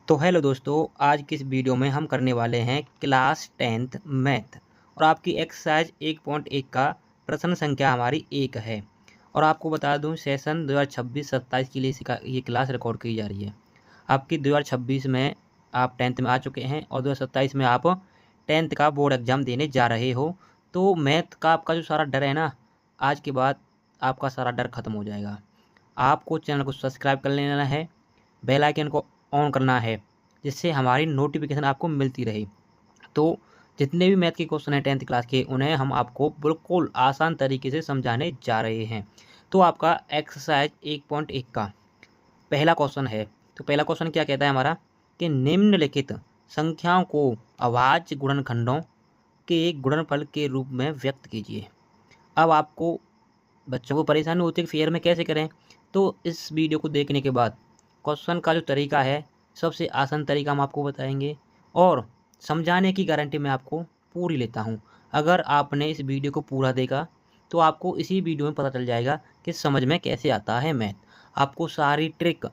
तो हेलो दोस्तों, आज की इस वीडियो में हम करने वाले हैं क्लास 10th मैथ और आपकी एक्सरसाइज 1.1 का प्रश्न संख्या हमारी 1 है। और आपको बता दूं सेशन 2026-27 के लिए ये क्लास रिकॉर्ड की जा रही है। आपकी 2026 में आप 10th में आ चुके हैं और 2027 में आप 10th का बोर्ड एग्ज़ाम देने जा रहे हो। तो मैथ का आपका जो सारा डर है ना, आज के बाद आपका सारा डर खत्म हो जाएगा। आपको चैनल को सब्सक्राइब कर लेना है, बेल आइकन को ऑन करना है, जिससे हमारी नोटिफिकेशन आपको मिलती रहे। तो जितने भी मैथ के क्वेश्चन हैं 10th क्लास के, उन्हें हम आपको बिल्कुल आसान तरीके से समझाने जा रहे हैं। तो आपका एक्सरसाइज 1.1 का पहला क्वेश्चन है। तो पहला क्वेश्चन क्या कहता है हमारा कि निम्नलिखित संख्याओं को अभाज्य गुणनखंडों के गुणनफल के रूप में व्यक्त कीजिए। अब आपको बच्चों को परेशानी होती है कि फेयर में कैसे करें, तो इस वीडियो को देखने के बाद क्वेश्चन का जो तरीका है, सबसे आसान तरीका हम आपको बताएंगे और समझाने की गारंटी मैं आपको पूरी लेता हूं। अगर आपने इस वीडियो को पूरा देखा तो आपको इसी वीडियो में पता चल जाएगा कि समझ में कैसे आता है मैथ। आपको सारी ट्रिक,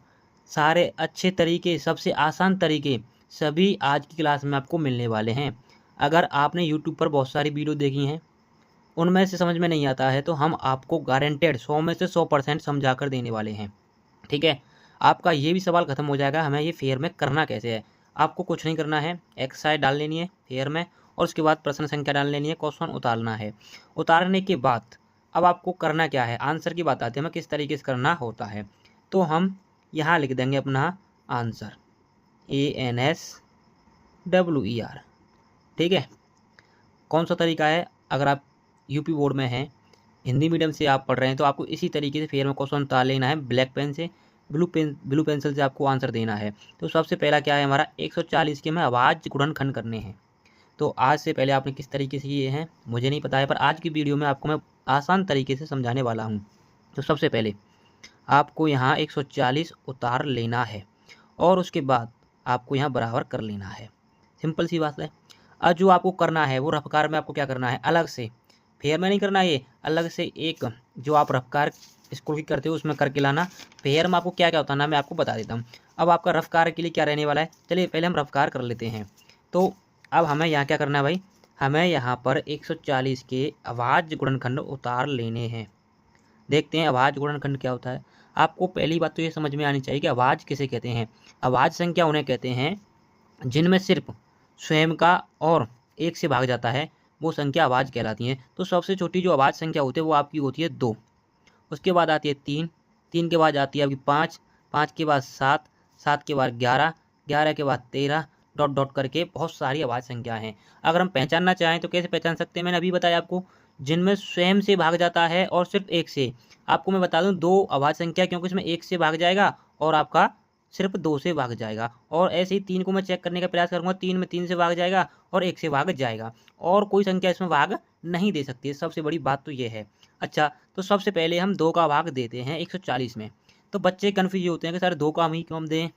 सारे अच्छे तरीके, सबसे आसान तरीके सभी आज की क्लास में आपको मिलने वाले हैं। अगर आपने यूट्यूब पर बहुत सारी वीडियो देखी हैं, उनमें से समझ में नहीं आता है, तो हम आपको गारंटेड 100 में से 100% समझा कर देने वाले हैं। ठीक है, आपका ये भी सवाल खत्म हो जाएगा हमें ये फेयर में करना कैसे है। आपको कुछ नहीं करना है, एक्सरसाइज डाल लेनी है फेयर में और उसके बाद प्रश्न संख्या डाल लेनी है, क्वेश्चन उतारना है। उतारने के बाद अब आपको करना क्या है, आंसर की बात आती है हमें किस तरीके से करना होता है। तो हम यहाँ लिख देंगे अपना आंसर ANSWER। ठीक है, कौन सा तरीका है, अगर आप यूपी बोर्ड में हैं, हिंदी मीडियम से आप पढ़ रहे हैं, तो आपको इसी तरीके से फेयर में क्वेश्चन उतार लेना है। ब्लैक पेन से, ब्लू पेंसिल से आपको आंसर देना है। तो सबसे पहला क्या है हमारा 140 के में अभाज्य गुणनखंड करने हैं। तो आज से पहले आपने किस तरीके से किए हैं मुझे नहीं पता है, पर आज की वीडियो में आपको मैं आसान तरीके से समझाने वाला हूँ। तो सबसे पहले आपको यहाँ 140 उतार लेना है और उसके बाद आपको यहाँ बराबर कर लेना है। सिंपल सी बात है। अब जो आपको करना है वो रफ्कार में आपको क्या करना है, अलग से, फेयर में नहीं करना, ये अलग से एक जो आप रफ्कार स्कूल की करते हो उसमें करके लाना। फेयर में आपको क्या क्या होता है ना, मैं आपको बता देता हूँ। अब आपका रफ्कार के लिए क्या रहने वाला है, चलिए पहले हम रफ्कार कर लेते हैं। तो अब हमें यहाँ क्या करना है भाई, हमें यहाँ पर 140 के अभाज्य गुणनखंड उतार लेने हैं। देखते हैं अभाज्य गुणनखंड क्या होता है। आपको पहली बात तो ये समझ में आनी चाहिए कि अभाज्य किसे कहते हैं। अभाज्य संख्या उन्हें कहते हैं जिनमें सिर्फ स्वयं का और एक से भाग जाता है, वो संख्या अभाज्य कहलाती हैं। तो सबसे छोटी जो अभाज्य संख्या होती है वो आपकी होती है 2, उसके बाद आती है 3, 3 के बाद आती है आपकी 5, 5 के बाद 7, 7 के बाद 11, 11 के बाद 13, डॉट डॉट करके बहुत सारी अभाज्य संख्या हैं। अगर हम पहचानना चाहें तो कैसे पहचान सकते हैं, मैंने अभी बताया आपको, जिनमें स्वयं से भाग जाता है और सिर्फ एक से। आपको मैं बता दूं 2 अभाज्य संख्या, क्योंकि इसमें एक से भाग जाएगा और आपका सिर्फ 2 से भाग जाएगा। और ऐसे ही 3 को मैं चेक करने का प्रयास करूंगा, 3 में 3 से भाग जाएगा और 1 से भाग जाएगा, और कोई संख्या इसमें भाग नहीं दे सकती है। सबसे बड़ी बात तो ये है। अच्छा, तो सबसे पहले हम 2 का भाग देते हैं 140 में। तो बच्चे कन्फ्यूज होते हैं कि सर 2 का हम ही क्यों हम दें।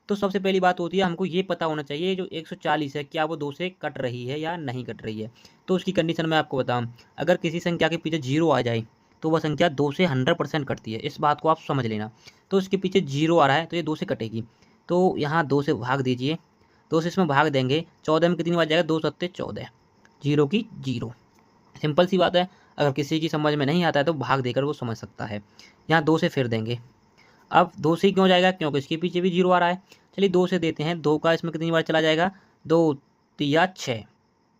तो सबसे पहली बात होती है हमको ये पता होना चाहिए जो 140 है क्या वो 2 से कट रही है या नहीं कट रही है। तो उसकी कंडीशन मैं आपको बताऊं, अगर किसी संख्या के पीछे 0 आ जाए तो वह संख्या 2 से 100% कटती है, इस बात को आप समझ लेना। तो इसके पीछे 0 आ रहा है तो ये 2 से कटेगी। तो यहाँ 2 से भाग दीजिए, 2 से इसमें भाग देंगे, 14 में कितनी बार जाएगा, 2 सत्ते 14, 0 की 0। सिंपल सी बात है। अगर किसी की समझ में नहीं आता है तो भाग देकर वो समझ सकता है। यहाँ 2 से फिर देंगे। अब 2 से क्यों जाएगा, क्योंकि इसके पीछे भी 0 आ रहा है। चलिए 2 से देते हैं, 2 का इसमें कितनी बार चला जाएगा, 2 तिया 6,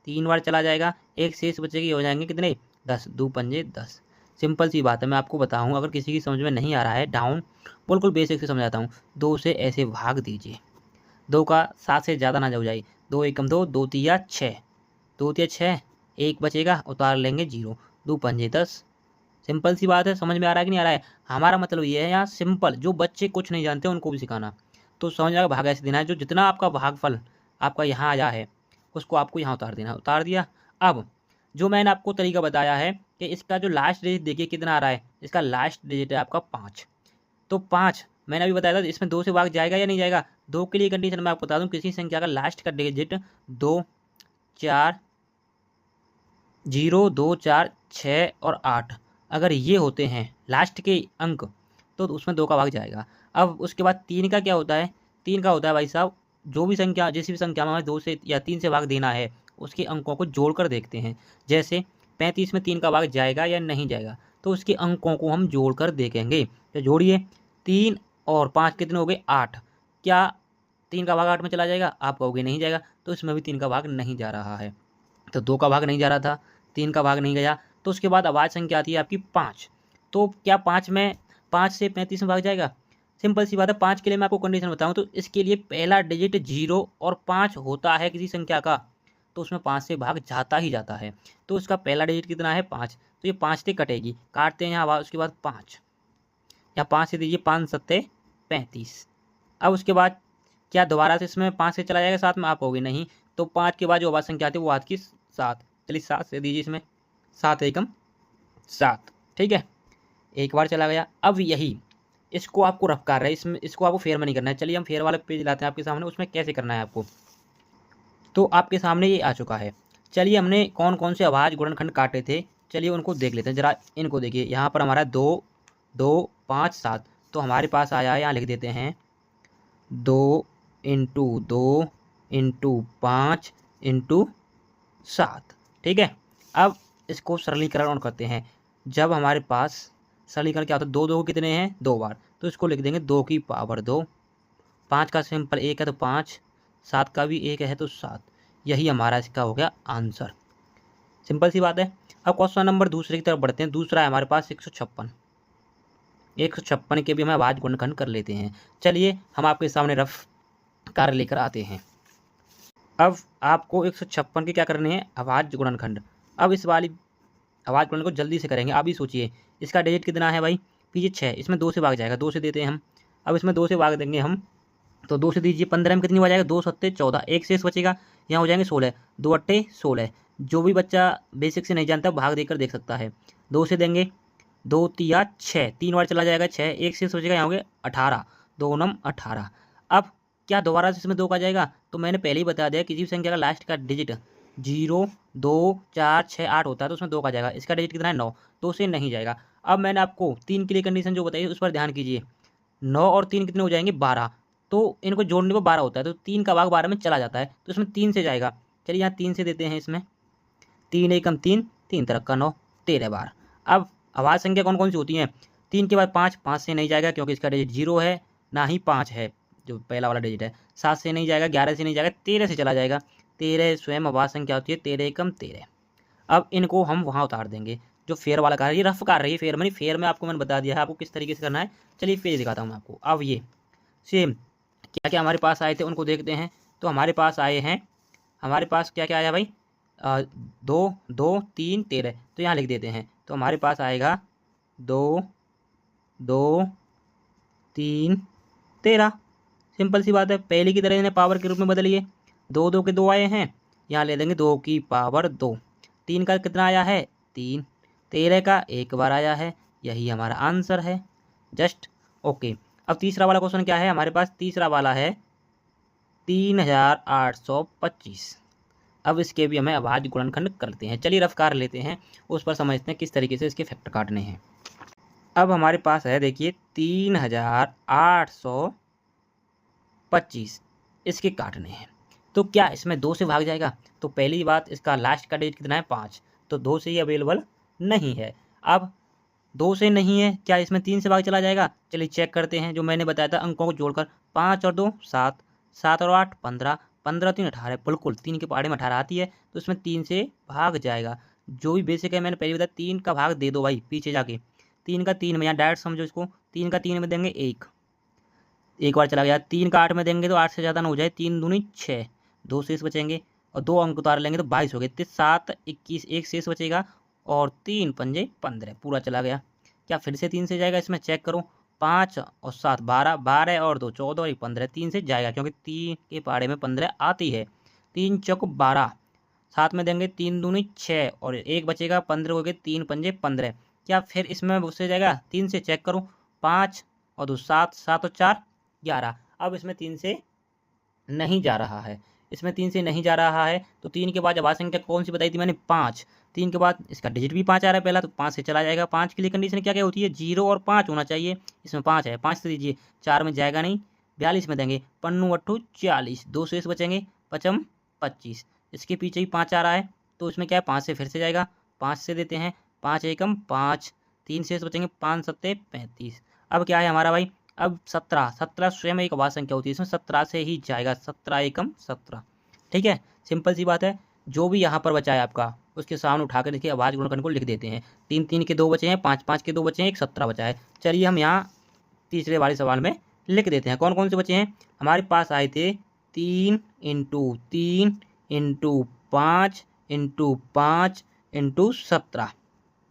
3 बार चला जाएगा, एक शेष बचेगी, हो जाएंगे कितने, 10, 2 पंजे 10। सिंपल सी बात है, मैं आपको बताऊं, अगर किसी की समझ में नहीं आ रहा है, डाउन बिल्कुल बेसिक से समझाता हूँ। 2 से ऐसे भाग दीजिए, 2 का 7 से ज़्यादा ना जाओ जाए, 2 एकम 2, 2 तिया 6, 2 तिया 6, एक बचेगा, उतार लेंगे 0, 2 पंजे 10। सिंपल सी बात है, समझ में आ रहा है कि नहीं आ रहा है। हमारा मतलब ये है यहाँ सिंपल, जो बच्चे कुछ नहीं जानते उनको भी सिखाना। तो समझ आएगा, भाग ऐसे देना है, जो जितना आपका भागफल आपका यहाँ आया है उसको आपको यहाँ उतार देना, उतार दिया। अब जो मैंने आपको तरीका बताया है कि इसका जो लास्ट डिजिट देखिए कितना आ रहा है, इसका लास्ट डिजिट है आपका 5। तो 5 मैंने अभी बताया था, इसमें 2 से भाग जाएगा या नहीं जाएगा। 2 के लिए कंडीशन मैं आपको बता दूँ, किसी संख्या का लास्ट का डिजिट 2, 4, 0, 2, 4, 6 और 8 अगर ये होते हैं लास्ट के अंक, तो उसमें 2 का भाग जाएगा। अब उसके बाद 3 का क्या होता है, 3 का होता है भाई साहब जो भी संख्या, जिस भी संख्या में हमें 2 से या 3 से भाग देना है उसके अंकों को जोड़कर देखते हैं। जैसे 35 में 3 का भाग जाएगा या नहीं जाएगा, तो उसके अंकों को हम जोड़कर देखेंगे। तो जोड़िए, 3 और 5 कितने हो गए, 8। क्या 3 का भाग 8 में चला जाएगा? आप कहोगे नहीं जाएगा, तो इसमें भी 3 का भाग नहीं जा रहा है। तो 2 का भाग नहीं जा रहा था, 3 का भाग नहीं गया। तो उसके बाद अभाज्य संख्या आती है आपकी 5। तो क्या 5 से 35 में भाग जाएगा? सिंपल सी बात है। 5 के लिए मैं आपको कंडीशन बताऊं तो इसके लिए पहला डिजिट 0 और 5 होता है किसी संख्या का, तो उसमें 5 से भाग जाता ही जाता है। तो उसका पहला डिजिट कितना है, 5। तो ये 5 से कटेगी, काटते हैं यहाँ, उसके बाद 5 या 5 से दीजिए, 5 सत्ते 35। अब उसके बाद क्या दोबारा से इसमें 5 से चला जाएगा साथ में? आप कहोगे नहीं। तो 5 के बाद जो अभाज्य संख्या आती है वो आती है 7। चलिए 7 से दीजिए, इसमें 7 एकम 7। ठीक है, एक बार चला गया। अब यही इसको आपको रफ कर रहा है, इसमें इसको आपको फेर में नहीं करना है। चलिए हम फेर वाले पेज लाते हैं आपके सामने, उसमें कैसे करना है आपको। तो आपके सामने ये आ चुका है। चलिए हमने कौन कौन से अभाज्य गुणनखंड काटे थे, चलिए उनको देख लेते हैं जरा। इनको देखिए, यहाँ पर हमारा 2, 2, 5, 7। तो हमारे पास आया है, यहाँ लिख देते हैं 2 × 2 × 5 × 7। ठीक है, अब इसको सरलीकरण करते हैं। जब हमारे पास सरलीकरण क्या होता है, 2 2 कितने हैं, 2 बार, तो इसको लिख देंगे 2 की पावर 2। 5 का सिंपल 1 है तो 5, 7 का भी 1 है तो 7। यही हमारा इसका हो गया आंसर। सिंपल सी बात है। अब क्वेश्चन नंबर दूसरे की तरफ बढ़ते हैं। दूसरा है हमारे पास 156। 156 के भी हम अभाज्य गुणनखंड कर लेते हैं। चलिए हम आपके सामने रफ कार्य लेकर आते हैं। अब आपको 156 के क्या करने हैं, अभाज्य गुणनखंड। अब इस वाली अभाज्य गुणनखंड को जल्दी से करेंगे। आप ही सोचिए, इसका डिजिट कितना है भाई, पीछे 6, इसमें 2 से भाग जाएगा, 2 से देते हैं हम। अब इसमें 2 से भाग देंगे हम, तो 2 से दीजिए, 15 में कितनी हो जाएगा, 2 सत्ते 14, एक शेष बचेगा, यहाँ हो जाएंगे 16, 2 अट्ठे 16। जो भी बच्चा बेसिक से नहीं जानता भाग देकर देख सकता है। 2 से देंगे, 2 तिया 6, 3 बार चला जाएगा 6, एक शेष बचेगा, यहाँ हो गए 18, 2 9 18। अब क्या दोबारा से इसमें 2 का जाएगा? तो मैंने पहले ही बता दिया, किसी भी संख्या का लास्ट का डिजिट 0, 2, 4, 6, 8 होता है, तो उसमें 2 का जाएगा। इसका डिजिट कितना है, 9, 2 से नहीं जाएगा। अब मैंने आपको 3 के लिए कंडीशन जो बताई उस पर ध्यान कीजिए। 9 और 3 कितने हो जाएंगे, 12। तो इनको जोड़ने पर 12 होता है, तो 3 का भाग 12 में चला जाता है, तो इसमें 3 से जाएगा। चलिए यहाँ 3 से देते हैं, इसमें 3 एकम 3, 3 तरह का 9, 13 बार। अब अभाज्य संख्या कौन कौन सी होती हैं, 3 के बाद 5, 5 से नहीं जाएगा क्योंकि इसका डिजिट 0 है, ना ही 5 है जो पहला वाला डिजिट है। 7 से नहीं जाएगा, 11 से नहीं जाएगा, 13 से चला जाएगा। 13 स्वयं अभाज्य संख्या होती है, 13 एकम 13। अब इनको हम वहाँ उतार देंगे। जो फेयर वाला कार्य, ये रफ कर रही है, फेयर में नहीं, फेयर में आपको मैंने बता दिया है आपको किस तरीके से करना है। चलिए पेज दिखाता हूँ मैं आपको। अब ये सेम क्या क्या हमारे पास आए थे उनको देखते हैं। तो हमारे पास आए हैं, हमारे पास क्या क्या आया भाई, 2, 2, 3, 13। तो यहाँ लिख देते हैं। तो हमारे पास आएगा 2, 2, 3, 13। सिंपल सी बात है। पहले की तरह इन्हें पावर के रूप में बदलिए। 2 2 के 2 आए हैं, यहाँ ले देंगे 2 की पावर 2। 3 का कितना आया है, 3। 13 का एक बार आया है, यही हमारा आंसर है। Just okay. अब तीसरा वाला क्वेश्चन क्या है हमारे पास, तीसरा वाला है 3825। अब इसके भी हमें अभाज्य गुणनखंड करते हैं। चलिए रफ्तार लेते हैं, उस पर समझते हैं किस तरीके से इसके फैक्टर काटने हैं। अब हमारे पास है, देखिए 3825 इसके काटने हैं। तो क्या इसमें 2 से भाग जाएगा? तो पहली बात, इसका लास्ट का डिजिट कितना है, 5, तो 2 से ही अवेलेबल नहीं है। अब 2 से नहीं है, क्या इसमें 3 से भाग चला जाएगा? चलिए चेक करते हैं। जो मैंने बताया था अंकों को जोड़कर, 5 और 2 7, 7 और 8 15, 15 3 18, बिल्कुल 3 के पहाड़े में 18 आती है, तो इसमें 3 से भाग जाएगा। जो भी बेसिक है मैंने पहले बताया, 3 का भाग दे दो भाई पीछे जाके। 3 का 3 में, यहाँ डायरेक्ट समझो इसको, 3 का 3 में देंगे 1, एक बार चला गया। 3 का 8 में देंगे तो 8 से ज़्यादा ना हो जाए, 3 दूनी 6, 2 शेष बचेंगे और 2 अंक उतार लेंगे तो 22 हो गए। 7 21, एक शेष बचेगा और 3 पंजे 15, पूरा चला गया। क्या फिर से 3 से जाएगा? इसमें चेक करो, 5 और 7 12, 12 और 2 14 और 1 15, 3 से जाएगा क्योंकि 3 के पहाड़े में 15 आती है। 3 चौक 12, 7 में देंगे 3 दूनी 6 और 1 बचेगा, 15 हो गए, 3 पंजे 15। क्या फिर इसमें उससे जाएगा? 3 से चेक करो, 5 और 2 7, 7 और 4 11। अब इसमें 3 से नहीं जा रहा है, इसमें 3 से नहीं जा रहा है। तो 3 के बाद अभाज्य संख्या कौन सी बताई थी मैंने? 5। 3 के बाद इसका डिजिट भी 5 आ रहा है पहला, तो 5 से चला जाएगा। 5 के लिए कंडीशन क्या क्या होती है? 0 और 5 होना चाहिए। इसमें 5 है, 5 से दीजिए, 4 में जाएगा नहीं, 42 में देंगे, पन्नू अट्ठू 40, 2 शेष बचेंगे, पचम 25। इसके पीछे ही 5 आ रहा है तो इसमें क्या है 5 से फिर से जाएगा, 5 से देते हैं, 5 एकम 5, 3 शेष बचेंगे, 5 सत्ते 35। अब क्या है हमारा भाई, अब 17, 17 स्वयं एक अभाज्य संख्या होती है, इसमें 17 से ही जाएगा, 17 एकम 17। ठीक है, सिंपल सी बात है। जो भी यहाँ पर बचा है आपका उसके सामने उठा कर देखिए अभाज्य गुणनखंड को लिख देते हैं। 3 3 के 2 बचे हैं, 5 5 के 2 बचे हैं, एक 17 बचा है। चलिए हम यहाँ तीसरे वाले सवाल में लिख देते हैं कौन कौन से बचे हैं। हमारे पास आए थे 3 इंटू 3 इंटू 5 इंटू 5 इंटू 17,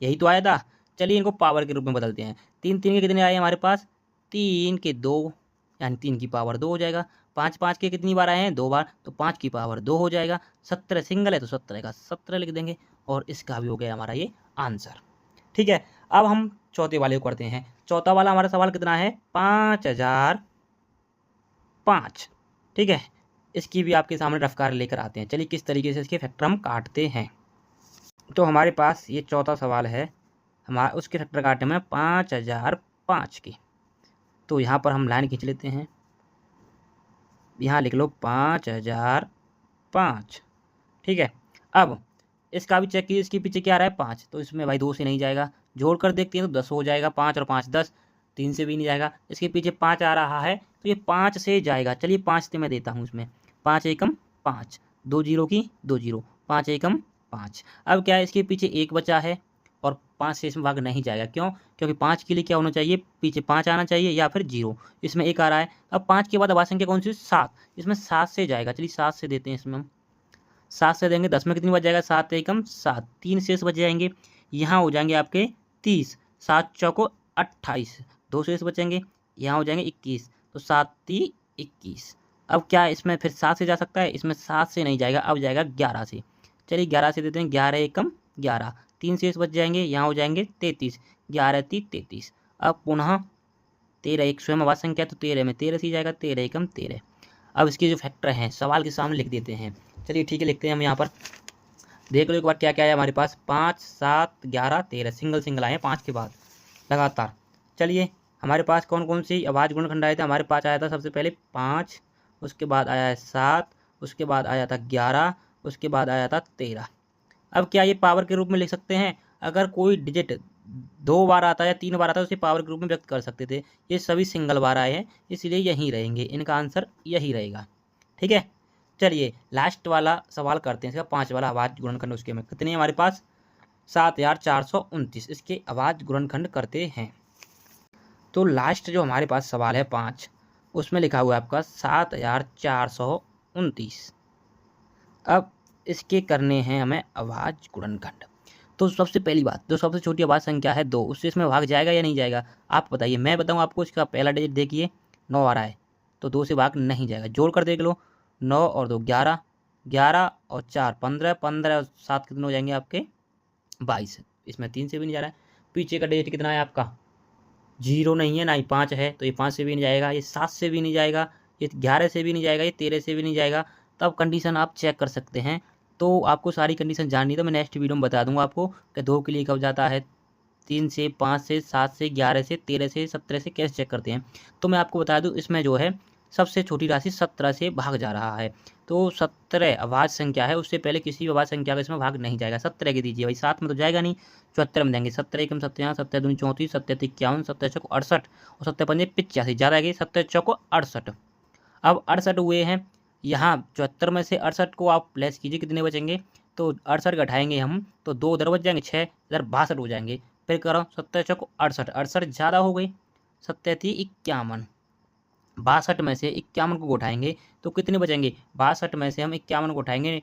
यही तो आया था। चलिए इनको पावर के रूप में बदलते हैं। 3 3 के कितने आए हमारे पास, 3 के 2, यानी 3 की पावर 2 हो जाएगा। 5 5 के कितनी बार आए हैं, 2 बार, तो 5 की पावर 2 हो जाएगा। 17 सिंगल है तो 17 का 17 लिख देंगे और इसका भी हो गया हमारा ये आंसर। ठीक है, अब हम चौथे वाले को करते हैं। चौथा वाला हमारा सवाल कितना है, 5005। ठीक है, इसकी भी आपके सामने रफ्तार लेकर आते हैं। चलिए किस तरीके से इसके फैक्टर हम काटते हैं। तो हमारे पास ये चौथा सवाल है, हमारा उसके फैक्टर काटने में 5005 की। तो यहाँ पर हम लाइन खींच लेते हैं, यहाँ लिख लो 5005। ठीक है, अब इसका भी चेक कीजिए, इसके पीछे क्या आ रहा है 5, तो इसमें भाई 2 से नहीं जाएगा, जोड़ कर देखते हैं तो 10 हो जाएगा। 5 और 5 10, 3 से भी नहीं जाएगा। इसके पीछे 5 आ रहा है तो ये 5 से जाएगा। चलिए 5 से मैं देता हूँ इसमें, 5 एकम 5, 2 जीरो की 2 जीरो, 5 एकम 5। अब क्या है, इसके पीछे 1 बचा है और 5 से इसमें भाग नहीं जाएगा। क्यों, क्योंकि 5 के लिए क्या होना चाहिए, पीछे 5 आना चाहिए या फिर 0, इसमें 1 आ रहा है। अब 5 के बाद अभाज्य संख्या कौन सी, 7, इसमें 7 से जाएगा। चलिए 7 से देते हैं इसमें हम, 7 से देंगे, 10 में कितनी बच जाएगा, 7 एकम 7, 3 शेष बच जाएंगे, यहाँ हो जाएंगे आपके 30, 7 चौको 28, 2 शेष बचेंगे, यहाँ हो जाएंगे 21, तो 7 × 21। अब क्या है, इसमें फिर 7 से जा सकता है, इसमें 7 से नहीं जाएगा, अब जाएगा 11 से। चलिए 11 से देते हैं, 11 एकम 11, 3 शेष बच जाएंगे, यहाँ हो जाएंगे 33, 11 × 3 33। अब पुनः 13, एक स्वयं अभाज्य संख्या तो 13 में 13 से जाएगा, 13 एकम 13। अब इसके जो फैक्टर हैं सवाल के सामने लिख देते हैं। चलिए ठीक है, लिखते हैं हम यहाँ पर, देख लो एक बार क्या क्या है हमारे पास, 5 7 11 13, सिंगल सिंगल आए हैं 5 के बाद लगातार। चलिए हमारे पास कौन कौन सी अभाज्य गुणनखंड आए थे, हमारे पास आया था सबसे पहले 5, उसके बाद आया है 7, उसके बाद आया था 11, उसके बाद आया था 13। अब क्या ये पावर के रूप में लिख सकते हैं, अगर कोई डिजिट 2 बार आता है या 3 बार आता है उसे पावर के रूप में व्यक्त कर सकते थे। ये सभी सिंगल बार आए हैं इसलिए यहीं रहेंगे, इनका आंसर यही रहेगा। ठीक है, चलिए लास्ट वाला सवाल करते हैं, इसका 5 वाला अभाज्य गुणनखंड। उसके में कितने हमारे पास, 7429, इसके अभाज्य गुणनखंड करते हैं। तो लास्ट जो हमारे पास सवाल है 5, उसमें लिखा हुआ है आपका 7429। अब इसके करने हैं हमें अभाज्य गुणनखंड। तो सबसे पहली बात, जो सबसे छोटी अभाज्य संख्या है 2, उससे इसमें भाग जाएगा या नहीं जाएगा, आप बताइए। मैं बताऊं आपको, इसका पहला डिजिट देखिए 9 आ रहा है तो 2 से भाग नहीं जाएगा। जोड़ कर देख लो, 9 और 2 11, 11 और 4 15, 15 और 7 कितने हो जाएंगे आपके 22। इसमें 3 से भी नहीं जा रहा है। पीछे का डिजिट कितना है आपका, 0 नहीं है ना ही 5 है, तो ये 5 से भी नहीं जाएगा, ये 7 से भी नहीं जाएगा, ये 11 से भी नहीं जाएगा, ये 13 से भी नहीं जाएगा। तब कंडीशन आप चेक कर सकते हैं। तो आपको सारी कंडीशन जाननी तो मैं नेक्स्ट वीडियो में बता दूंगा आपको कि 2 के लिए कब जाता है, 3 से 5 से 7 से 11 से 13 से 17 से कैसे चेक करते हैं। तो मैं आपको बता दूं, इसमें जो है सबसे छोटी राशि 17 से भाग जा रहा है। तो 17 अभाज्य संख्या है, उससे पहले किसी भी अभाज्य संख्या का इसमें भाग नहीं जाएगा। 17 के दीजिए भाई, 7 में तो जाएगा नहीं, 74 में देंगे। 17 एकम 17, 17 दूनी 34, 17 51, 17 चौको 68 और 17 पंजे 85, ज़्यादा गई 17 चौको 68। अब 68 हुए हैं, यहाँ 74 में से 68 को आप प्लस कीजिए, कितने बचेंगे, तो 68 घटाएंगे हम तो 2 उधर बच जाएंगे, 6 इधर 62 हो जाएंगे। फिर करो 17 चौको 68, 68 ज़्यादा हो गई, 17 51, 62 में से 51 को उठाएंगे तो कितने बचेंगे, 62 में से हम 51 को उठाएंगे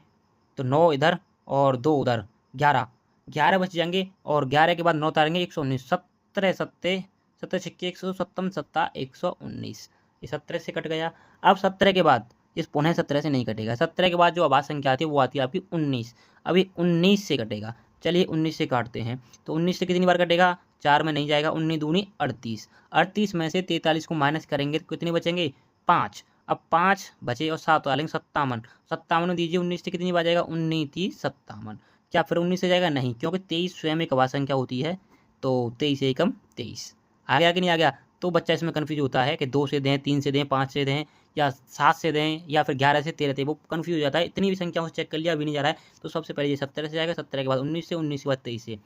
तो 9 इधर और 2 उधर, 11 11 बच जाएंगे और 11 के बाद 9 उतारेंगे 119, 17 सत्ते 17 छिक्के 117 सत्ता 119, ये 17 से कट गया। अब 17 के बाद इस पुनः 17 से नहीं कटेगा, 17 के बाद जो अभाज्य संख्या आती है वो आती है आपकी 19, अभी 19 से कटेगा। चलिए 19 से काटते हैं, तो 19 से कितनी बार कटेगा, 4 में नहीं जाएगा, 19 दूनी 38, 38 में से 43 को माइनस करेंगे तो कितने बचेंगे 5। अब 5 बचे और 7 डालेंगे 57, 57 दीजिए 19 से कितनी बार जाएगा, 19 × 57। क्या फिर 19 से जाएगा, नहीं, क्योंकि 23 स्वयं एक अभाज्य संख्या होती है, तो 23 एकम 23 आ गया कि नहीं आ गया। तो बच्चा इसमें कन्फ्यूज होता है कि 2 से दें, 3 से दें, 5 से दें या 7 से दें या फिर 11 से 13 दें, वो कन्फ्यूज हो जाता है। इतनी भी संख्याओं से चेक कर लिया अभी नहीं जा रहा है, तो सबसे पहले ये 17 से जाएगा, 17 के बाद 19 से, 19 के बाद 23 से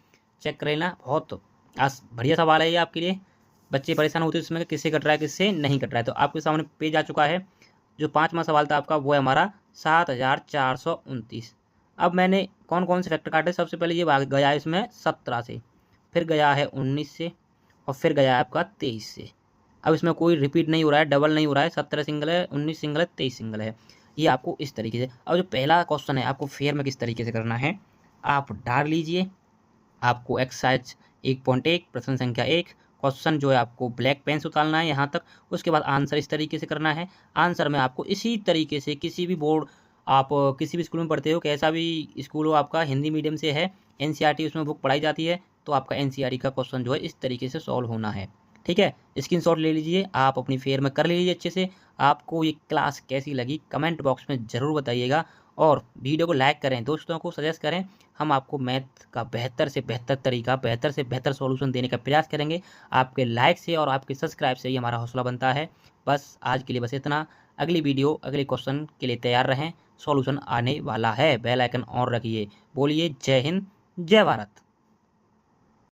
चेक कर लेना। बहुत बढ़िया सवाल है ये आपके लिए। बच्चे परेशान होते हैं इसमें किससे कट रहा है किससे नहीं कट रहा है। तो आपके सामने पेज आ चुका है। जो 5वां सवाल था आपका वो है हमारा 7429। अब मैंने कौन कौन से फैक्टर काटे, सबसे पहले ये गया है इसमें 17 से, फिर गया है 19 से और फिर गया है आपका 23 से। अब इसमें कोई रिपीट नहीं हो रहा है, डबल नहीं हो रहा है। 17 सिंगल है, 19 सिंगल है, 23 सिंगल है। ये आपको इस तरीके से। अब जो पहला क्वेश्चन है आपको फेयर में किस तरीके से करना है, आप डाल लीजिए। आपको एक्सरसाइज 1.1 प्रश्न संख्या 1 क्वेश्चन जो है आपको ब्लैक पेन से उतारना है यहाँ तक। उसके बाद आंसर इस तरीके से करना है। आंसर में आपको इसी तरीके से किसी भी बोर्ड, आप किसी भी स्कूल में पढ़ते हो, कैसा भी स्कूल हो आपका, हिंदी मीडियम से है, एनसीईआरटी उसमें बुक पढ़ाई जाती है, तो आपका एनसीईआरटी का क्वेश्चन जो है इस तरीके से सॉल्व होना है। ठीक है, स्क्रीनशॉट ले लीजिए, आप अपनी फेयर में कर लीजिए अच्छे से। आपको ये क्लास कैसी लगी कमेंट बॉक्स में ज़रूर बताइएगा और वीडियो को लाइक करें, दोस्तों को सजेस्ट करें। हम आपको मैथ का बेहतर से बेहतर तरीका, बेहतर से बेहतर सॉल्यूशन देने का प्रयास करेंगे। आपके लाइक से और आपके सब्सक्राइब से ही हमारा हौसला बनता है। बस आज के लिए बस इतना। अगली वीडियो अगले क्वेश्चन के लिए तैयार रहें, सॉल्यूशन आने वाला है। बेल आइकन ऑन रखिए। बोलिए जय हिंद, जय भारत।